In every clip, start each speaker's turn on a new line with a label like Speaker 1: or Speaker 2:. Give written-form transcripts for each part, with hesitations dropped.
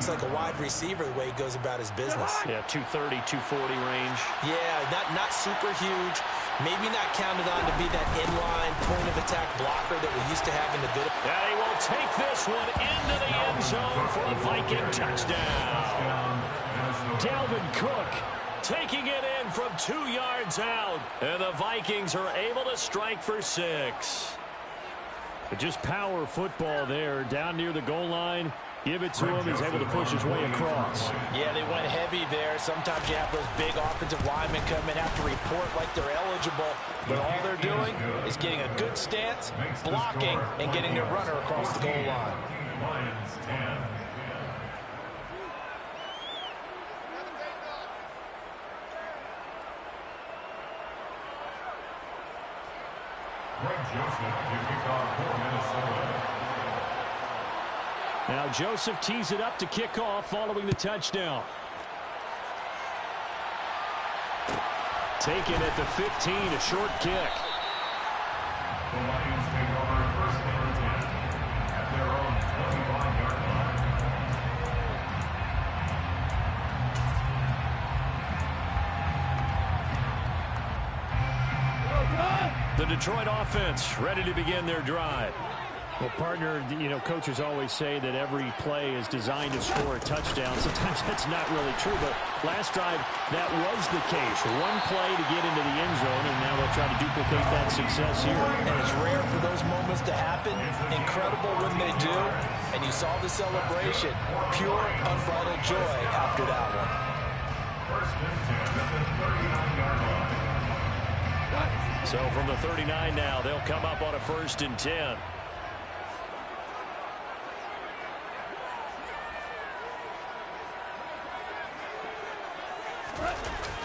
Speaker 1: looks like a wide receiver the way he goes about his business.
Speaker 2: Yeah, 230, 240 range.
Speaker 1: Yeah, not super huge. Maybe not counted on to be that inline point-of-attack blocker that we used to have in the good.
Speaker 2: And he will take this one into the end zone for a Viking touchdown. Dalvin Cook taking it in from 2 yards out. And the Vikings are able to strike for 6. But just power football there down near the goal line. Give it to him. He's able to push his way across.
Speaker 1: Yeah, they went heavy there. Sometimes you have those big offensive linemen come in, have to report like they're eligible. But all they're doing is getting a good stance, blocking, and getting their runner across the goal line.
Speaker 2: Now Joseph tees it up to kick off following the touchdown. Taken at the 15, a short kick.
Speaker 3: The Lions take over first and 10 at their own 25-yard
Speaker 2: line. The Detroit offense ready to begin their drive. Well, partner, coaches always say that every play is designed to score a touchdown. Sometimes that's not really true, but last drive, that was the case. One play to get into the end zone, and now they'll try to duplicate that success here.
Speaker 1: And it's rare for those moments to happen. Incredible when they do. And you saw the celebration. Pure, unbridled joy after that one.
Speaker 3: First and 10 at the 39-yard line.
Speaker 2: So from the 39 now, they'll come up on a first and 10.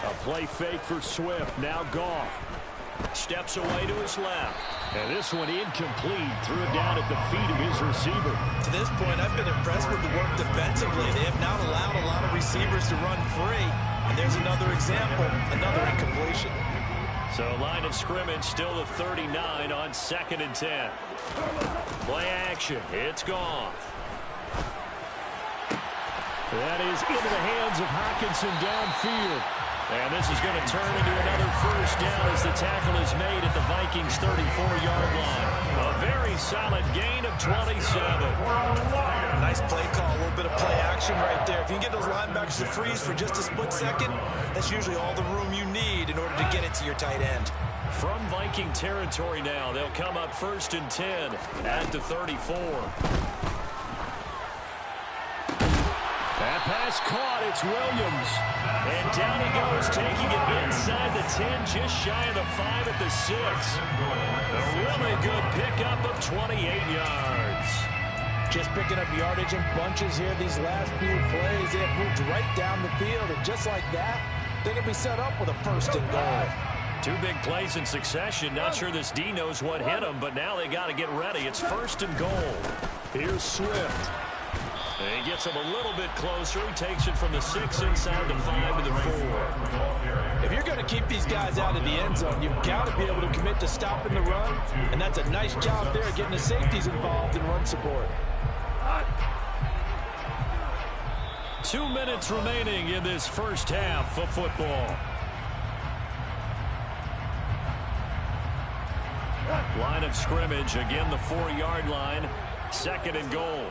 Speaker 2: A play fake for Swift. Now Goff steps away to his left. And this one incomplete. Threw it down at the feet of his receiver.
Speaker 1: To this point, I've been impressed with the work defensively. They have not allowed a lot of receivers to run free. And there's another example, another incompletion.
Speaker 2: So line of scrimmage still at 39 on 2nd and 10. Play action. It's Goff. That is into the hands of Hockenson downfield. And this is going to turn into another first down as the tackle is made at the Vikings' 34-yard line. A very solid gain of 27.
Speaker 1: Nice play call, a little bit of play action right there. If you can get those linebackers to freeze for just a split second, that's usually all the room you need in order to get it to your tight end.
Speaker 2: From Viking territory now, they'll come up first and 10 at the 34. That pass caught. It's Williams. And down he goes, taking it inside the 10, just shy of the 5 at the 6. A really good pickup of 28 yards.
Speaker 1: Just picking up yardage in bunches here these last few plays. They have moved right down the field, and just like that, they're going to be set up with a first and goal.
Speaker 2: 2 big plays in succession. Not sure this D knows what hit him, but now they got to get ready. It's first and goal. Here's Swift. And he gets him a little bit closer. He takes it from the 6 inside the 5 to the 4.
Speaker 1: If you're going to keep these guys out of the end zone, you've got to be able to commit to stopping the run. And that's a nice job there getting the safeties involved in run support.
Speaker 2: 2 minutes remaining in this first half of football. Line of scrimmage, again the 4-yard line. 2nd and goal.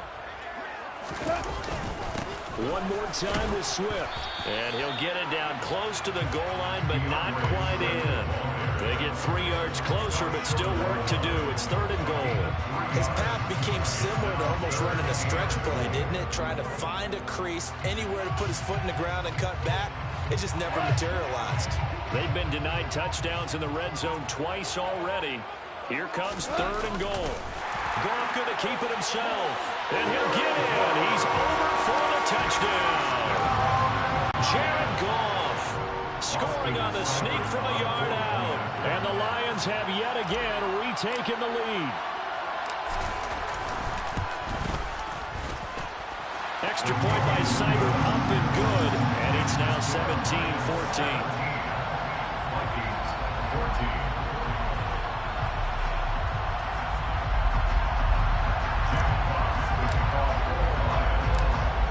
Speaker 2: One more time with Swift. And he'll get it down close to the goal line, but not quite in. They get 3 yards closer, but still work to do. It's 3rd and goal.
Speaker 1: His path became similar to almost running a stretch play, didn't it? Trying to find a crease, anywhere to put his foot in the ground and cut back. It just never materialized.
Speaker 2: They've been denied touchdowns in the red zone twice already. Here comes 3rd and goal. Goff going to keep it himself. And he'll get in. He's over for the touchdown. Jared Goff scoring on the sneak from a yard out. And the Lions have yet again retaken the lead. Extra point by Seibert up and good. And it's now 17-14.
Speaker 3: Vikings 14.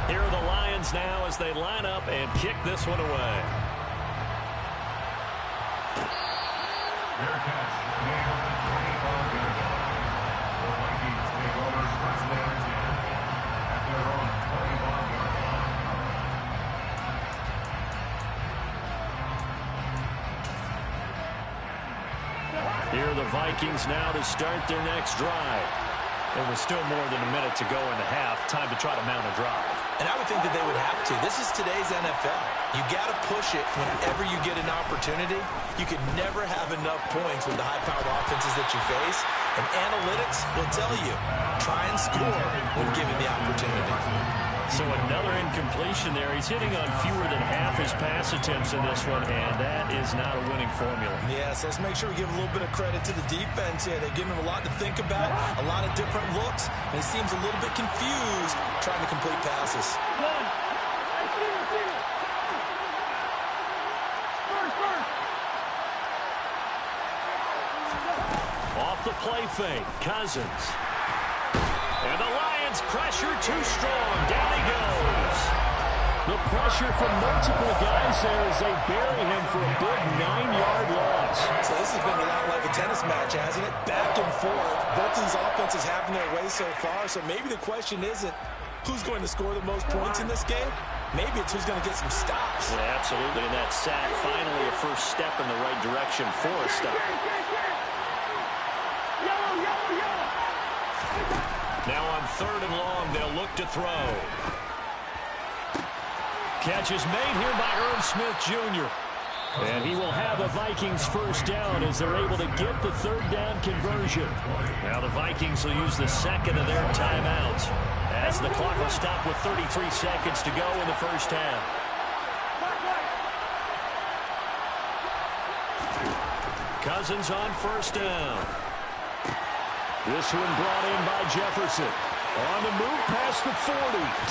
Speaker 2: Here are the Lions now as they line up and kick this one away.
Speaker 3: Their catch made on the 25-yard line. The Vikings take over first down and 10 at their own 25-yard line.
Speaker 2: Here are the Vikings now to start their next drive. There was still more than a minute to go in the half. Time to try to mount a drive.
Speaker 1: And I would think that they would have to. This is today's NFL. You got to push it whenever you get an opportunity. You can never have enough points with the high-powered offenses that you face. And analytics will tell you, try and score when given the opportunity.
Speaker 2: So another incompletion there. He's hitting on fewer than half his pass attempts in this one, and that is not a winning formula.
Speaker 1: Yes, let's make sure we give a little bit of credit to the defense here. They're giving him a lot to think about, a lot of different looks, and he seems a little bit confused trying to complete passes.
Speaker 2: Off the play fake, Cousins. And the Lions pressure too strong. Down he goes. The pressure from multiple guys there as they bury him for a big 9-yard loss.
Speaker 1: So this has been a lot like a tennis match, hasn't it? Back and forth. Both these offenses having their way so far. So maybe the question isn't who's going to score the most points in this game. Maybe it's who's going to get some stops.
Speaker 2: Yeah, absolutely. And that sack, finally a first step in the right direction for a stop. Now on 3rd and long, they'll look to throw. Catch is made here by Irv Smith Jr. And he will have a Vikings first down as they're able to get the 3rd down conversion. Now the Vikings will use the second of their timeouts as the clock will stop with 33 seconds to go in the first half. Cousins on first down. This one brought in by Jefferson. On the move past the 40,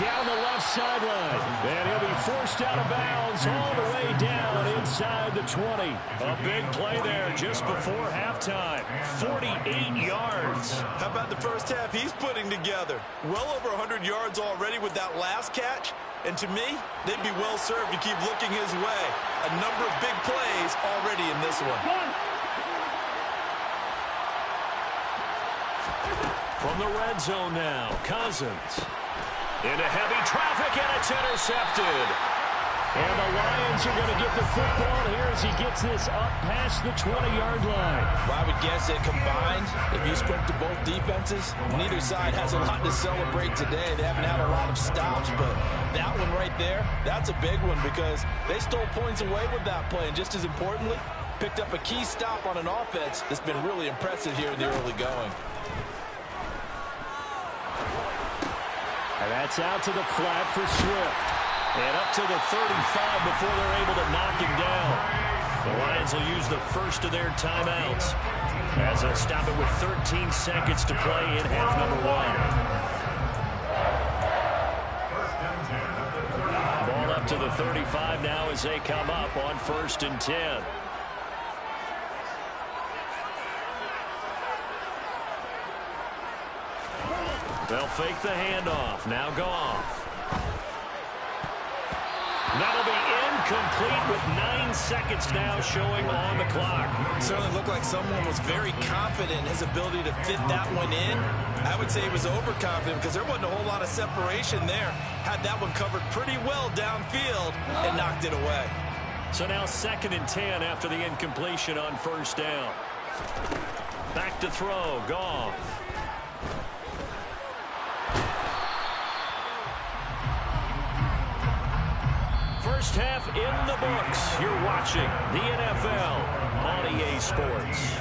Speaker 2: down the left sideline. And he'll be forced out of bounds all the way down inside the 20. A big play there just before halftime. 48 yards.
Speaker 1: How about the first half he's putting together? Well over 100 yards already with that last catch. And to me, they'd be well served to keep looking his way. A number of big plays already in this one.
Speaker 2: From the red zone now, Cousins. Into heavy traffic, and it's intercepted. And the Lions are going to get the football here as he gets this up past the 20-yard line.
Speaker 1: Well, I would guess that combined, if you spoke to both defenses, neither side has a lot to celebrate today. They haven't had a lot of stops, but that one right there, that's a big one because they stole points away with that play. And just as importantly, picked up a key stop on an offense that's been really impressive here in the early going.
Speaker 2: And that's out to the flat for Swift. And up to the 35 before they're able to knock him down. The Lions will use the first of their timeouts as they'll stop it with 13 seconds to play in half number 1. Ball up to the 35 now as they come up on 1st and 10. They'll fake the handoff. Now Goff. That'll be incomplete with 9 seconds now showing on the clock.
Speaker 1: It certainly looked like someone was very confident in his ability to fit that one in. I would say he was overconfident because there wasn't a whole lot of separation there. Had that one covered pretty well downfield and knocked it away.
Speaker 2: So now 2nd and 10 after the incompletion on 1st down. Back to throw. Goff. First half in the books. You're watching the NFL on EA Sports.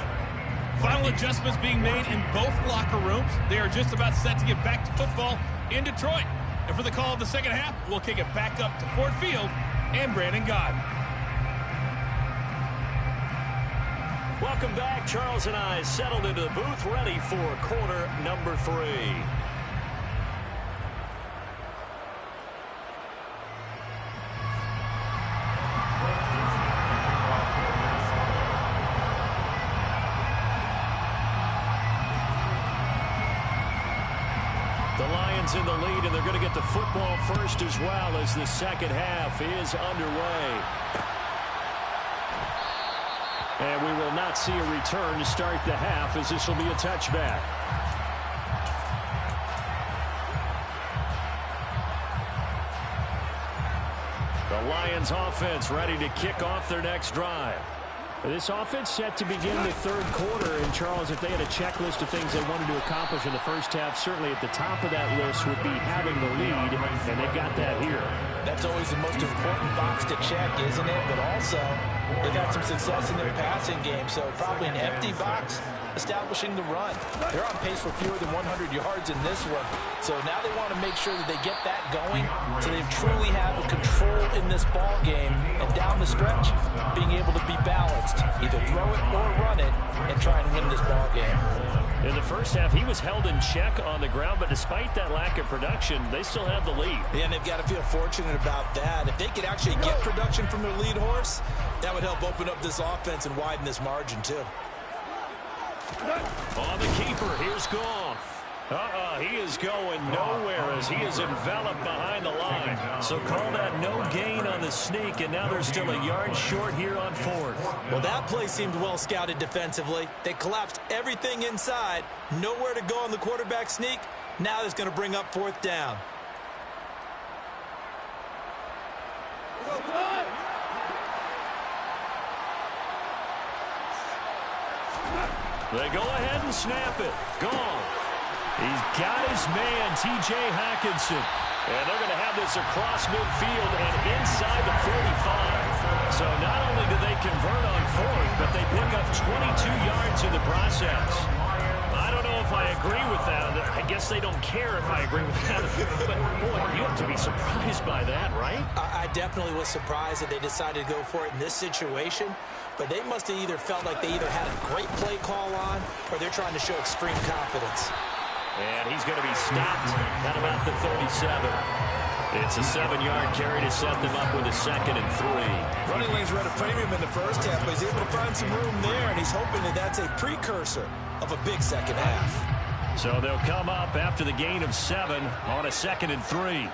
Speaker 4: Final adjustments being made in both locker rooms. They are just about set to get back to football in Detroit. And for the call of the second half, we'll kick it back up to Ford Field and Brandon Gott.
Speaker 2: Welcome back. Charles and I settled into the booth ready for quarter number 3. Lions in the lead, and they're going to get the football first as well as the second half is underway. And we will not see a return to start the half, as this will be a touchback. The Lions offense ready to kick off their next drive. This offense set to begin the third quarter. And, Charles, if they had a checklist of things they wanted to accomplish in the first half, certainly at the top of that list would be having the lead, and they've got that here.
Speaker 1: That's always the most important box to check, isn't it? But also, they've had some success in their passing game, so probably an empty box establishing the run. They're on pace for fewer than 100 yards in this one. So now they want to make sure that they get that going so they truly have a control in this ball game. And down the stretch, being able to be balanced. Either throw it or run it and try and win this ball game.
Speaker 2: In the first half, he was held in check on the ground, but despite that lack of production, they still have the lead.
Speaker 1: Yeah, and they've got to feel fortunate about that. If they could actually get production from their lead horse, that would help open up this offense and widen this margin, too.
Speaker 2: On the keeper, here's Goff. He is going nowhere as he is enveloped behind the line. So call that no gain on the sneak, and now they're still a yard short here on fourth.
Speaker 1: Well, that play seemed well scouted defensively. They collapsed everything inside. Nowhere to go on the quarterback sneak. Now it's going to bring up fourth down.
Speaker 2: They go ahead and snap it. Gone. He's got his man, T.J. Hockenson. And they're going to have this across midfield and inside the 45. So not only do they convert on fourth, but they pick up 22 yards in the process. I don't know if I agree with that. I guess they don't care if I agree with that. But, boy, you have to be surprised by that, right?
Speaker 1: I definitely was surprised that they decided to go for it in this situation. But they must have either felt like they either had a great play call on or they're trying to show extreme confidence.
Speaker 2: And he's going to be stopped at about the 37. It's a 7-yard carry to set them up with a 2nd and 3.
Speaker 1: Running lanes were at a premium in the first half, but he's able to find some room there, and he's hoping that that's a precursor of a big second half.
Speaker 2: So they'll come up after the gain of 7 on a 2nd and 3.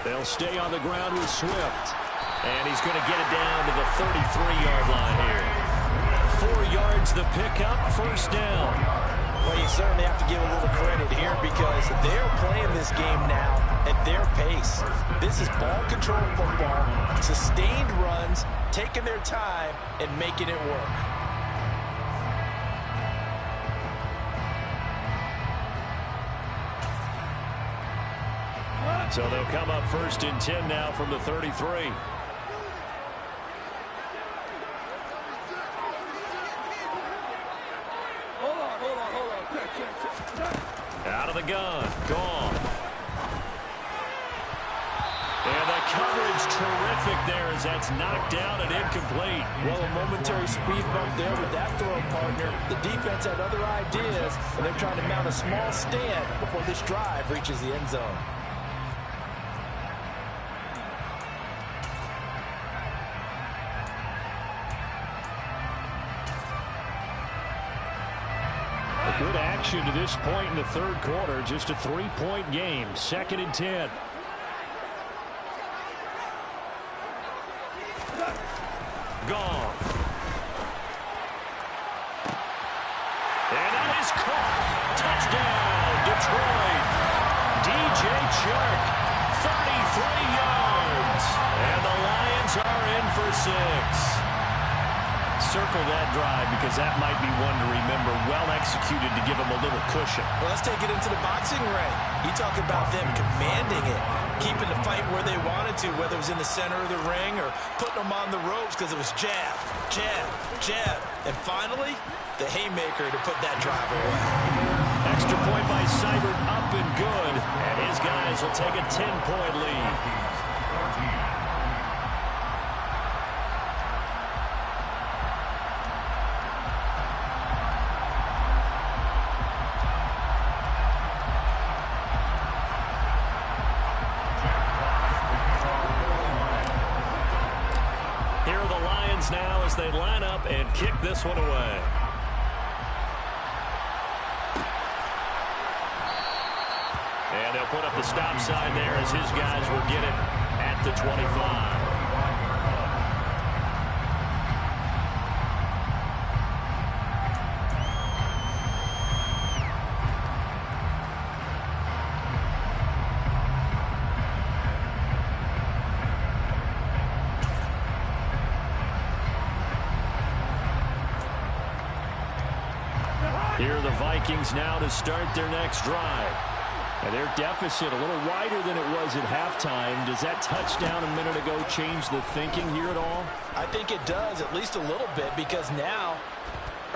Speaker 2: They'll stay on the ground with Swift. And he's going to get it down to the 33-yard line here. 4 yards the pickup, first down.
Speaker 1: Well, you certainly have to give a little credit here because they're playing this game now at their pace. This is ball control football, sustained runs, taking their time, and making it work.
Speaker 2: So they'll come up 1st and 10 now from the 33. Out of the gun. Gone. And the coverage terrific there as that's knocked down and incomplete.
Speaker 1: Well, a momentary speed bump there with that throw partner. The defense had other ideas, and they're trying to mount a small stand before this drive reaches the end zone.
Speaker 2: Good action to this point in the third quarter. Just a 3-point game. 2nd and 10. Gone. And that is caught. Touchdown, Detroit. DJ Chark, 33 yards. And the Lions are in for 6. Circle that drive because that might be one to remember. Well executed to give them a little cushion.
Speaker 1: Well, let's take it into the boxing ring. You talk about them commanding it, keeping the fight where they wanted to, whether it was in the center of the ring or putting them on the ropes because it was jab, jab, jab. And finally, the haymaker to put that drive away.
Speaker 2: Extra point by Seibert, up and good. And his guys will take a 10-point lead. Now as they line up and kick this one away. He'll put up the stop sign there as his guys will get it at the 25. Here are the Vikings now to start their next drive. And their deficit a little wider than it was at halftime. Does that touchdown a minute ago change the thinking here at all?
Speaker 1: I think it does, at least a little bit, because now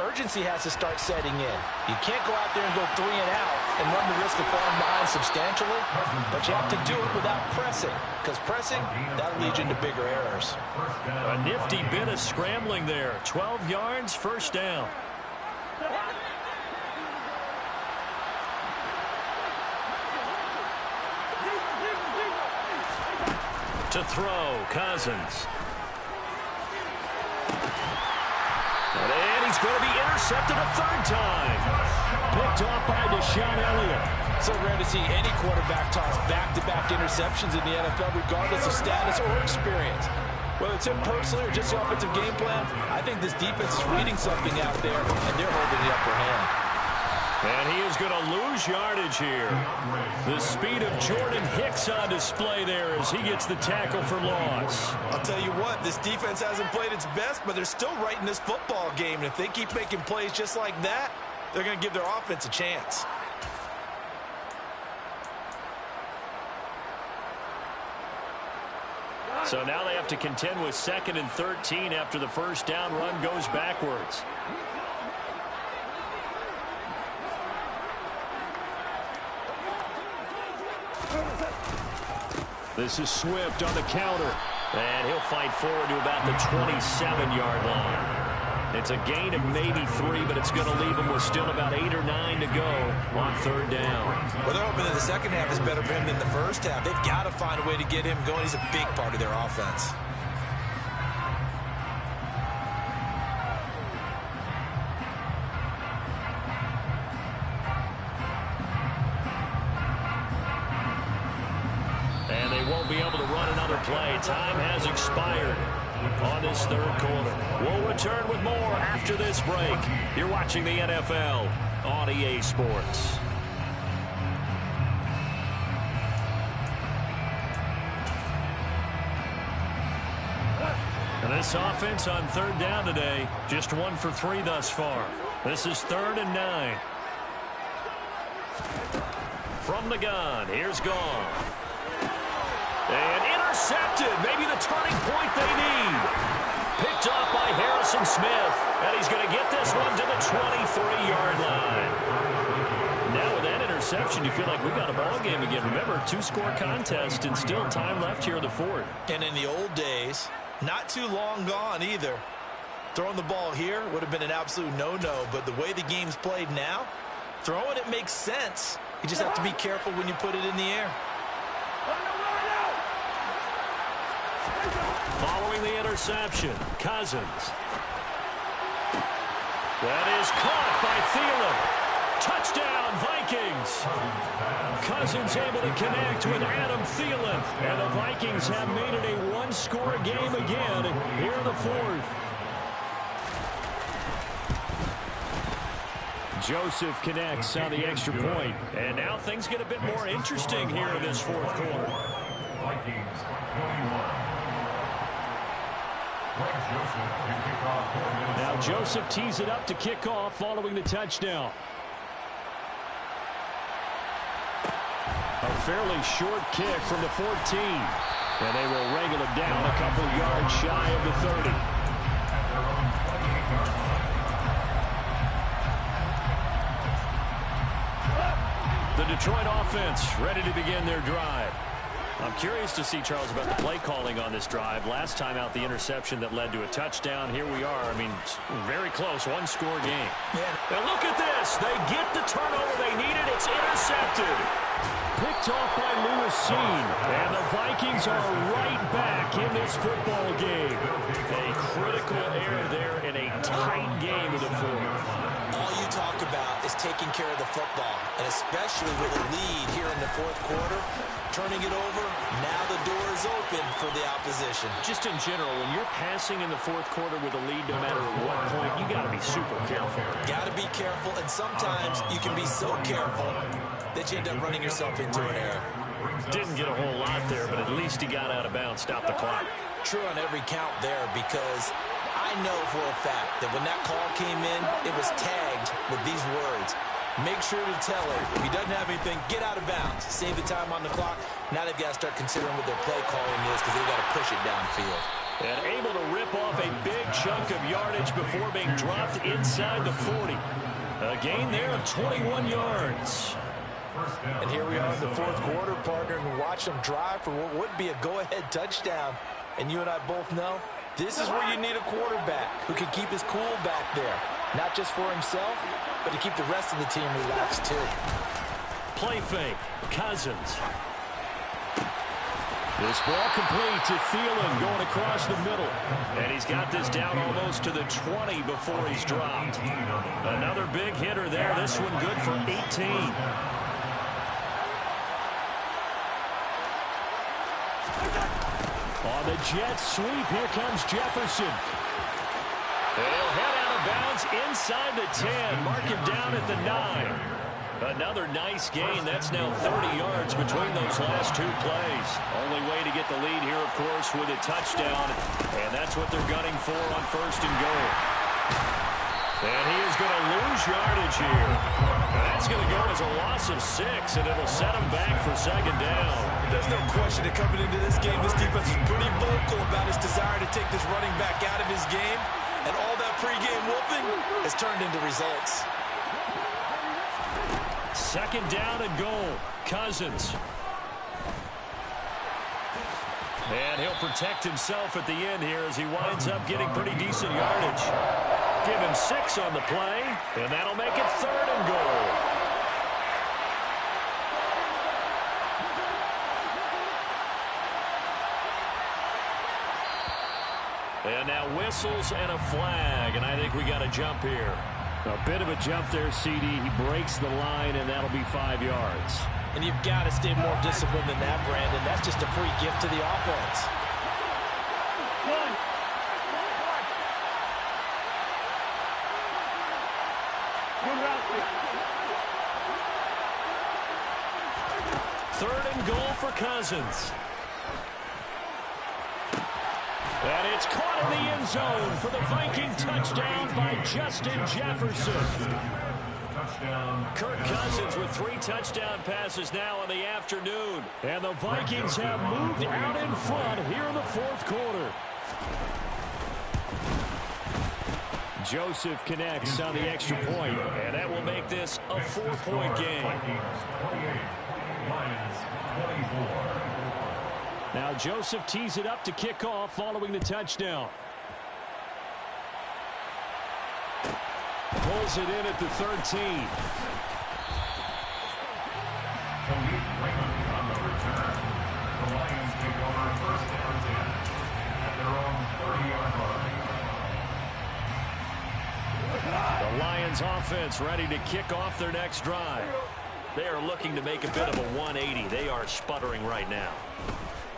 Speaker 1: urgency has to start setting in. You can't go out there and go 3 and out and run the risk of falling behind substantially, but you have to do it without pressing, because pressing, that'll lead you into bigger errors.
Speaker 2: A nifty bit of scrambling there. 12 yards, first down. To throw, Cousins. And he's going to be intercepted a third time. Picked off by Deshaun Elliott.
Speaker 1: So rare to see any quarterback toss back-to-back interceptions in the NFL, regardless of status or experience. Whether it's him personally or just the offensive game plan, I think this defense is reading something out there, and they're holding the upper hand.
Speaker 2: And he is going to lose yardage here. The speed of Jordan Hicks on display there as he gets the tackle for loss.
Speaker 1: I'll tell you what, this defense hasn't played its best, but they're still right in this football game. And if they keep making plays just like that, they're going to give their offense a chance.
Speaker 2: So now they have to contend with 2nd and 13 after the first down run goes backwards. This is Swift on the counter. And he'll fight forward to about the 27-yard line. It's a gain of maybe 3, but it's going to leave him with still about 8 or 9 to go on third down.
Speaker 1: Well, they're hoping that the second half is better for him than the first half. They've got to find a way to get him going. He's a big part of their offense.
Speaker 2: And they won't be able to run another play. Time has expired on this third quarter. We'll return with more after this break. You're watching the NFL on EA Sports. And this offense on third down today, just 1 for 3 thus far. This is 3rd and 9. From the gun, here's Goff. And intercepted, maybe the turning point they need. Picked off by Harrison Smith, and he's going to get this one to the 23-yard line. Now with that interception, you feel like we got a ball game again. Remember, 2-score contest and still time left here in the fourth.
Speaker 1: And in the old days, not too long gone either. Throwing the ball here would have been an absolute no-no, but the way the game's played now, throwing it makes sense. You just have to be careful when you put it in the air.
Speaker 2: Following the interception, Cousins. That is caught by Thielen. Touchdown, Vikings. Cousins able to connect with Adam Thielen. And the Vikings have made it a 1-score game again here in the fourth. Joseph connects on the extra point. And now things get a bit more interesting here in this fourth quarter.
Speaker 3: Vikings 21.
Speaker 2: Now Joseph tees it up to kick off following the touchdown. A fairly short kick from the 14. And they will wrangle it down a couple yards shy of the 30. The Detroit offense ready to begin their drive. I'm curious to see, Charles, about the play calling on this drive. Last time out, the interception that led to a touchdown. Here we are. I mean, very close, 1-score game. Yeah. And look at this. They get the turnover they needed. It's intercepted. Picked off by Lewis Seen. And the Vikings are right back in this football game. A critical error there in a tight game of the fourth.
Speaker 1: All you talk about is taking care of the football, and especially with a lead here in the fourth quarter, turning it over, now the door is open for the opposition.
Speaker 2: Just in general, when you're passing in the fourth quarter with a lead, no matter at what point, you got to be super careful.
Speaker 1: Got to be careful, and sometimes you can be so careful that you end up running yourself into an error.
Speaker 2: Didn't get a whole lot there, but at least he got out of bounds, stopped the clock.
Speaker 1: True on every count there, because I know for a fact that when that call came in, it was tagged with these words. Make sure to tell him, if he doesn't have anything, get out of bounds. Save the time on the clock. Now they've got to start considering what their play calling is because they've got to push it downfield.
Speaker 2: And able to rip off a big chunk of yardage before being dropped inside the 40. A gain there of 21 yards.
Speaker 1: And here we are in the fourth quarter, partner, and watch them drive for what would be a go-ahead touchdown. And you and I both know this is where you need a quarterback who can keep his cool back there. Not just for himself, but to keep the rest of the team relaxed too.
Speaker 2: Play fake. Cousins. This ball complete to Thielen going across the middle. And he's got this down almost to the 20 before he's dropped. Another big hitter there. This one good for 18. On the jet sweep, here comes Jefferson. He'll head out of bounds inside the 10. Mark him down at the 9. Another nice gain. That's now 30 yards between those last two plays. Only way to get the lead here, of course, with a touchdown. And that's what they're gunning for on first and goal. And he is going to lose yardage here. That's going to go as a loss of 6, and it'll set him back for second down.
Speaker 1: There's no question that coming into this game, this defense is pretty vocal about his desire to take this running back out of his game. And all that pregame whooping has turned into results.
Speaker 2: Second down and goal. Cousins. And he'll protect himself at the end here as he winds up getting pretty decent yardage. Give him 6 on the play, and that'll make it third and goal. And now whistles and a flag, and I think we got a jump here. A bit of a jump there, CD. He breaks the line, and that'll be 5 yards.
Speaker 1: And you've got to stay more disciplined than that, Brandon. That's just a free gift to the offense.
Speaker 2: Third and goal for Cousins. And it's caught in the end zone for the Viking touchdown by Justin Jefferson. Kirk Cousins with 3 touchdown passes now in the afternoon. And the Vikings have moved out in front here in the fourth quarter. Joseph connects on the extra point, and that will make this a 4-point game. Now Joseph tees it up to kick off following the touchdown. Pulls it in at the 13.
Speaker 3: On the return, the Lions take over first down 10 at their own 30-yard line.
Speaker 2: The Lions offense ready to kick off their next drive. They are looking to make a bit of a 180. They are sputtering right now.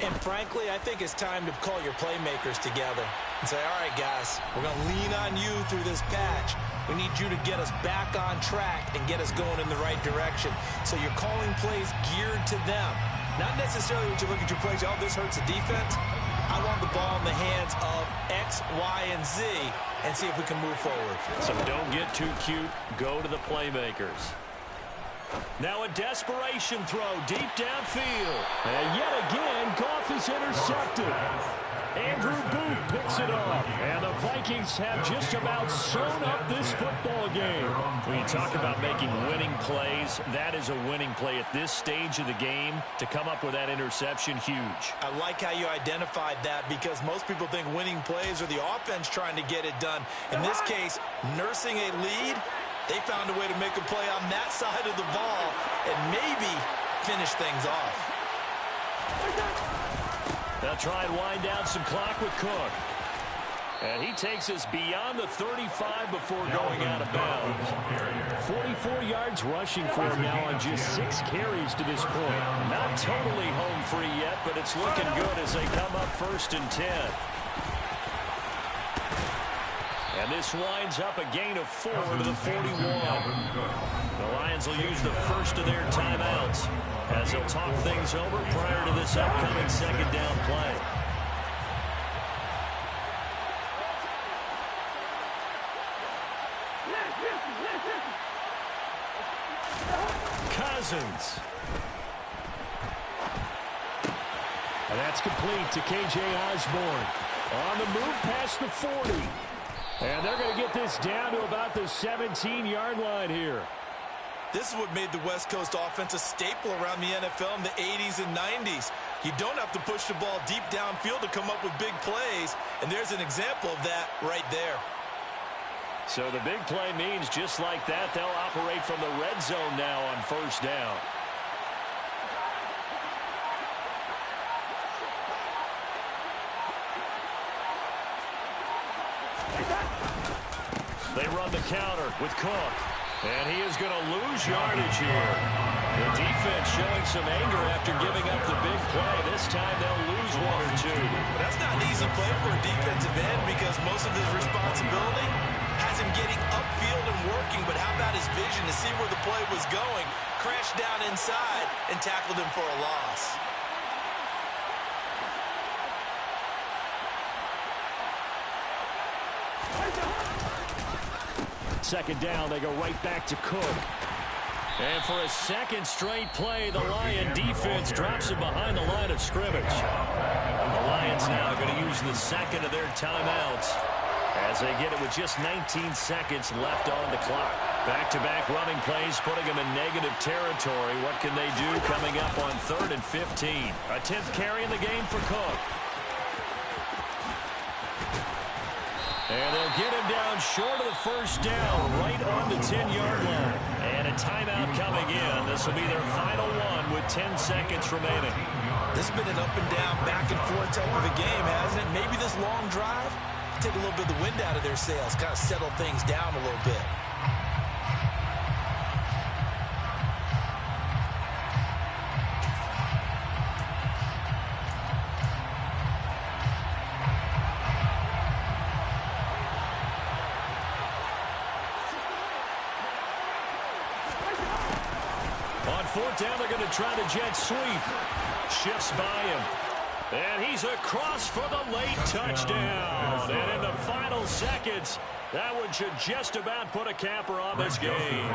Speaker 1: And frankly, I think it's time to call your playmakers together and say, all right, guys, we're going to lean on you through this patch. We need you to get us back on track and get us going in the right direction. So you're calling plays geared to them. Not necessarily when you look at your plays, oh, this hurts the defense. I want the ball in the hands of X, Y, and Z and see if we can move forward.
Speaker 2: So don't get too cute. Go to the playmakers. Now a desperation throw deep downfield. And yet again, Goff is intercepted. Andrew Booth picks it off. And the Vikings have just about sewn up this football game. When you talk about making winning plays, that is a winning play at this stage of the game. To come up with that interception, huge.
Speaker 1: I like how you identified that because most people think winning plays are the offense trying to get it done. In this case, nursing a lead, they found a way to make a play on that side of the ball and maybe finish things off.
Speaker 2: They'll try and wind down some clock with Cook. And he takes us beyond the 35 before going out of bounds. 44 yards rushing for him now on just 6 carries to this point. Not totally home free yet, but it's looking good as they come up 1st and 10. And this winds up a gain of 4 to the 41. The Lions will use the first of their timeouts as they'll talk things over prior to this upcoming 2nd down play. Cousins. And that's complete to K.J. Osborne. On the move past the 40. And they're going to get this down to about the 17-yard line here.
Speaker 1: This is what made the West Coast offense a staple around the NFL in the 80s and 90s. You don't have to push the ball deep downfield to come up with big plays, and there's an example of that right there.
Speaker 2: So the big play means just like that, they'll operate from the red zone now on 1st down. They run the counter with Cook. And he is going to lose yardage here. The defense showing some anger after giving up the big play. This time they'll lose 1 or 2.
Speaker 1: That's not an easy play for a defensive end because most of his responsibility has him getting upfield and working. But how about his vision to see where the play was going? Crashed down inside and tackled him for a loss.
Speaker 2: Second down, they go right back to Cook. And for a second straight play, the Lion defense drops him behind the line of scrimmage. The Lions now going to use the second of their timeouts as they get it with just 19 seconds left on the clock. Back-to-back running plays putting them in negative territory. What can they do coming up on 3rd and 15? A 10th carry in the game for Cook. And they'll get him down short of the 1st down, right on the 10-yard line. And a timeout coming in. This will be their final one with 10 seconds remaining.
Speaker 1: This has been an up-and-down, back-and-forth type of a game, hasn't it? Maybe this long drive, take a little bit of the wind out of their sails, kind of settle things down a little bit.
Speaker 2: On 4th down, they're going to try the jet sweep. Shifts by him. And he's across for the late touchdown. And in the final seconds, that one should just about put a capper on this game.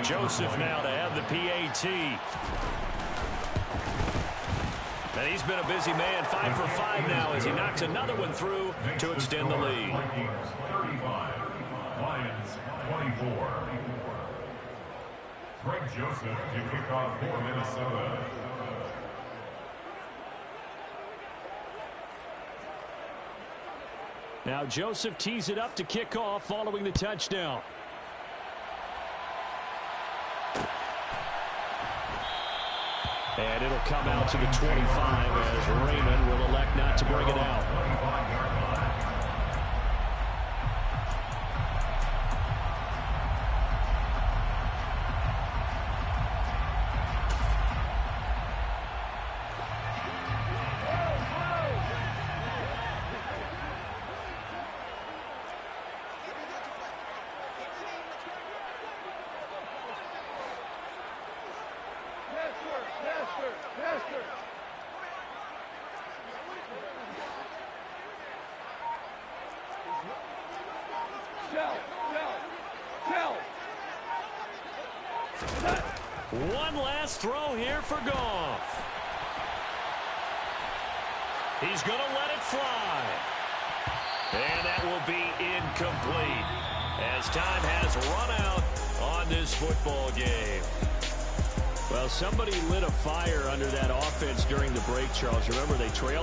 Speaker 2: Joseph now to have the PAT. And he's been a busy man, 5 for 5 now as he knocks another one through to extend the lead.
Speaker 3: 35, Lions 24. Greg Joseph to kick off for Minnesota.
Speaker 2: Now Joseph tees it up to kick off following the touchdown. And it'll come out to the 25 as Raymond will elect not to bring it out. One last throw here for Goff. He's going to let it fly. And that will be incomplete as time has run out on this football game. Well, somebody lit a fire under that offense during the break, Charles. Remember, they trailed